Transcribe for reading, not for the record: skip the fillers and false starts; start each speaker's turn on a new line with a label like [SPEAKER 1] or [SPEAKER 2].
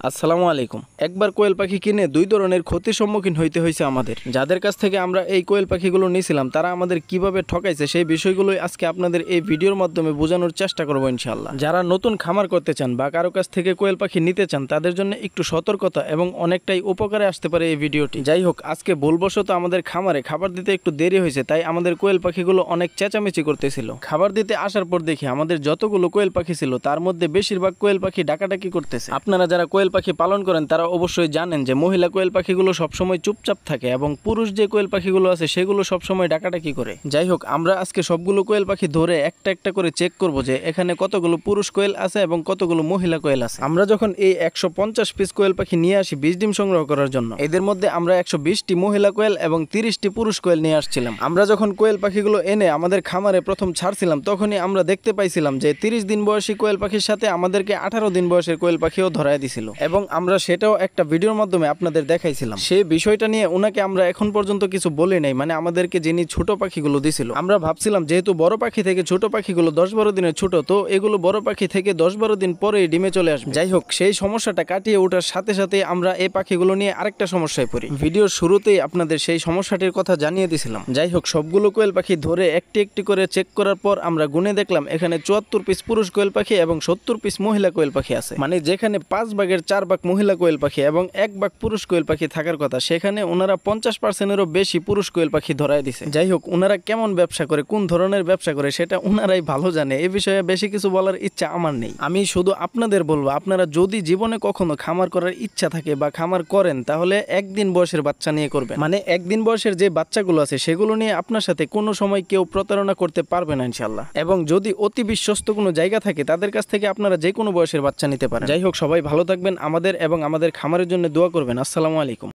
[SPEAKER 1] আসসালামু আলাইকুম। একবার কোয়েল পাখি কিনে দুই ধরনের ক্ষতির সম্মুখীন হইতে হয়েছে আমাদের। যাদের কাছ থেকে আমরা এই কোয়েল পাখিগুলো নিয়েছিলাম তারা আমাদের কিভাবে ঠকাইছে সেই বিষয়গুলোই আজকে আপনাদের এই ভিডিওর মাধ্যমে বোঝানোর চেষ্টা করবো ইনশাআল্লাহ। যারা নতুন খামার করতে চান বা কারো কাছ থেকে কোয়েল পাখি নিতে চান তাদের জন্য একটু সতর্কতা এবং অনেকটাই উপকারে আসতে পারে এই ভিডিওটি। যাই হোক, আজকে ভুলবশত আমাদের খামারে খাবার দিতে একটু দেরি হয়েছে, তাই আমাদের কোয়েল পাখিগুলো অনেক চেঁচামেচি করতেছিল। খাবার দিতে আসার পর দেখি আমাদের যতগুলো কোয়েল পাখি ছিল তার মধ্যে বেশিরভাগ কোয়েল পাখি ডাকাডাকি করতেছে। আপনারা যারা কোয়েল পাখি পালন করেন তারা অবশ্যই জানেন যে মহিলা কোয়েল পাখিগুলো সবসময় চুপচাপ থাকে এবং পুরুষ যে কোয়েল পাখিগুলো আছে সেগুলো সবসময় ডাকাডাকি করে। যাই হোক, আমরা আজকে সবগুলো কোয়েল পাখি ধরে একটা একটা করে চেক করব যে এখানে কতগুলো পুরুষ কোয়েল আছে এবং কতগুলো মহিলা কোয়েল আছে। আমরা যখন এই 150 পিস কোয়েল পাখি নিয়ে আসি বীজ ডিম সংগ্রহ করার জন্য, এদের মধ্যে আমরা 120টি মহিলা কোয়েল এবং 30টি পুরুষ কোয়েল নিয়ে আসছিলাম। আমরা যখন কোয়েল পাখিগুলো এনে আমাদের খামারে প্রথম ছাড়ছিলাম তখনই আমরা দেখতে পাইছিলাম যে 30 দিন বয়সী কোয়েল পাখির সাথে আমাদেরকে 18 দিন বয়সের কোয়েল পাখিও ধরায় দিছিল এবং আমরা সেটাও একটা ভিডিওর মাধ্যমে আপনাদের দেখাইছিলাম। সেই বিষয়টা নিয়ে ওনাকে আমরা এখন পর্যন্ত কিছু বলি নাই, মানে আমাদেরকে যিনি ছোট পাখিগুলো দিছিল। আমরা ভাবছিলাম যেহেতু বড় পাখি থেকে ছোট পাখিগুলো 10-12 দিনের ছোট, তো এগুলো বড় পাখি থেকে 10-12 দিন পরেই ডিমে চলে আসবে। যাই হোক, সেই সমস্যাটা কাটিয়ে ওঠার সাথে সাথে আমরা এই পাখিগুলো নিয়ে আরেকটা সমস্যায় পড়ি। ভিডিওর শুরুতেই আপনাদের সেই সমস্যাটির কথা জানিয়ে দিয়েছিলাম। যাই হোক, সবগুলো কোয়েল পাখি ধরে একটি একটি করে চেক করার পর আমরা গুনে দেখলাম এখানে 74 পিস পুরুষ কোয়েল পাখি এবং 70 পিস মহিলা কোয়েল পাখি আছে। মানে যেখানে 5 ভাগের 4 ভাগ মহিলা কোয়েল পাখি এবং 1 ভাগ পুরুষ কোয়েল পাখি থাকার কথা, সেখানে ওনারা 50%-এরও বেশি পুরুষ কোয়েল পাখি ধরায় দিছে। যাই হোক, ওনারা কেমন ব্যবসা করে, কোন ধরনের ব্যবসা করে সেটা ওনারাই ভালো জানে। এই বিষয়ে বেশি কিছু বলার ইচ্ছা আমার নেই। আমি শুধু আপনাদের বলবো, আপনারা যদি জীবনে কখনো খামার করার ইচ্ছা থাকে বা খামার করেন তাহলে একদিন বয়সের বাচ্চা নিয়ে করবেন। মানে একদিন বয়সের যে বাচ্চাগুলো আছে সেগুলো নিয়ে আপনার সাথে কোনো সময় কেউ প্রতারণা করতে পারবে না ইনশাআল্লাহ। এবং যদি অতি বিশ্বস্ত কোনো জায়গা থাকে তাদের কাছ থেকে আপনারা যে কোনো বয়সের বাচ্চা নিতে পারেন। যাই হোক, সবাই ভালো থাকবেন, আমাদের এবং আমাদের খামারের জন্য দোয়া করবেন। আসসালামু আলাইকুম।